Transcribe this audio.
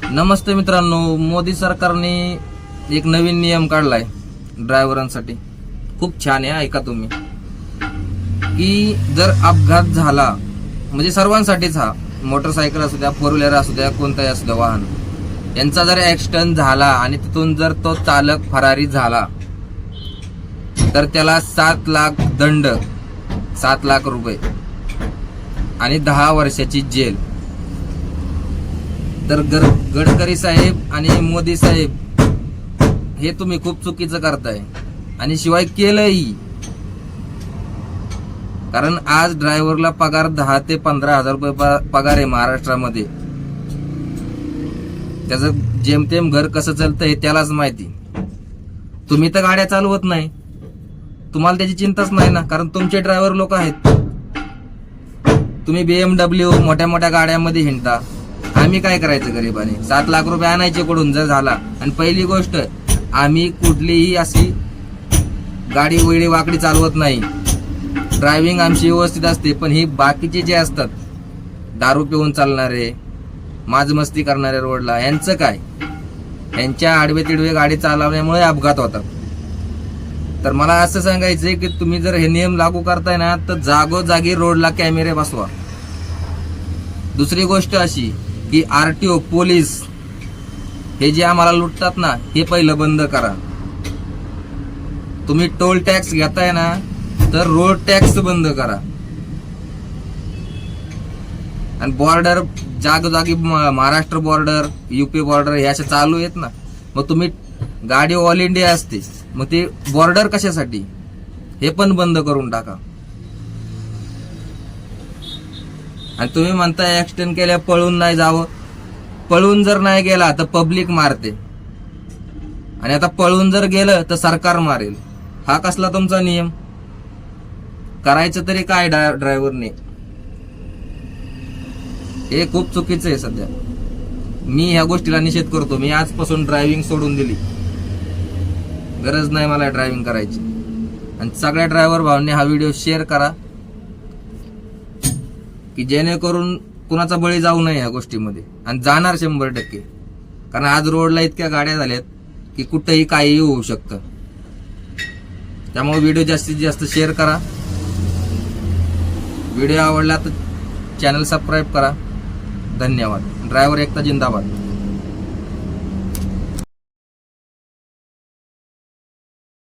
नमस्ते मित्रांनो, मोदी सरकारने एक नवीन नियम काढलाय ड्रायव्हरांसाठी. खूप छान आहे, ऐका तुम्ही. की जर अपघात झाला, म्हणजे सर्वांसाठीच हा, मोटरसायकल असू द्या, फोर व्हीलर असू द्या, कोणताही असू द्या वाहन, यांचा जर ऍक्सिडेंट झाला आणि तिथून जर तो चालक फरारी झाला तर त्याला 7 लाख दंड, 7 लाख रुपये आणि 10 वर्षाची जेल. तर गडकरी साहेब आणि मोदी साहेब हे तुम्ही खूप चुकीचं करताय आणि शिवाय केलंही. कारण आज ड्रायव्हरला पगार 10 ते 15 हजार रुपये पगार आहे महाराष्ट्रामध्ये. त्याचं जेमतेम घर कसं चालतं हे त्यालाच माहिती. तुम्ही तर गाड्या चालवत नाही, तुम्हाला त्याची चिंताच नाही ना, कारण तुमचे ड्रायव्हर लोक आहेत. तुम्ही BMW मोठ्या मोठ्या गाड्यामध्ये हिंडता. आम्ही काय करायचं गरीबाने? 7 लाख रुपये आणायचे कडून जर झाला. आणि पहिली गोष्ट, आम्ही कुठलीही अशी गाडी वेळी वाकडी चालवत नाही. ड्रायव्हिंग आमची व्यवस्थित असते. पण ही बाकीचे जे असतात, दारू पिऊन चालणारे, माजमस्ती करणारे रोडला, यांचं काय? यांच्या आडवे तिडवे गाडी चालवण्यामुळे अपघात होतात. तर मला असं सांगायचंय की तुम्ही जर हे नियम लागू करताय ना, तर जागोजागी रोडला कॅमेरे बसवा. दुसरी गोष्ट अशी की RTO पोलीस हे जे आम्हाला लुटतात ना, हे पहिलं बंद करा. तुम्ही टोल टॅक्स घेताय ना, तर रोड टॅक्स बंद करा. आणि बॉर्डर जागोजागी, महाराष्ट्र बॉर्डर, UP बॉर्डर हे असे चालू आहेत ना, मग तुम्ही गाडी ऑल इंडिया असते, मग ते बॉर्डर कशासाठी? हे पण बंद करून टाका. आणि तुम्ही म्हणताय ऍक्सिडेंट केल्या पळून नाही जावं. पळून जर नाही गेला तर पब्लिक मारते, आणि आता पळून जर गेलं तर सरकार मारेल. हा कसला तुमचा नियम? करायचं तरी काय ड्रायव्हरने? हे खूप चुकीचं आहे. सध्या मी ह्या गोष्टीला निषेध करतो. मी आजपासून ड्रायव्हिंग सोडून दिली. गरज नाही मला ड्रायव्हिंग करायची. आणि सगळ्या ड्रायव्हर भावांनी हा व्हिडिओ शेअर करा, की जेणेकरून कुणाचा बळी जाऊ नये ह्या गोष्टीमध्ये. आणि जाणार 100%. कारण आज रोडला इतक्या गाड्या झाल्यात की कुठेही काहीही होऊ शकतं. त्यामुळे व्हिडिओ जास्तीत जास्त शेअर करा. व्हिडिओ आवडला तर चॅनल सबस्क्राईब करा. धन्यवाद. ड्रायव्हर एकता जिंदाबाद.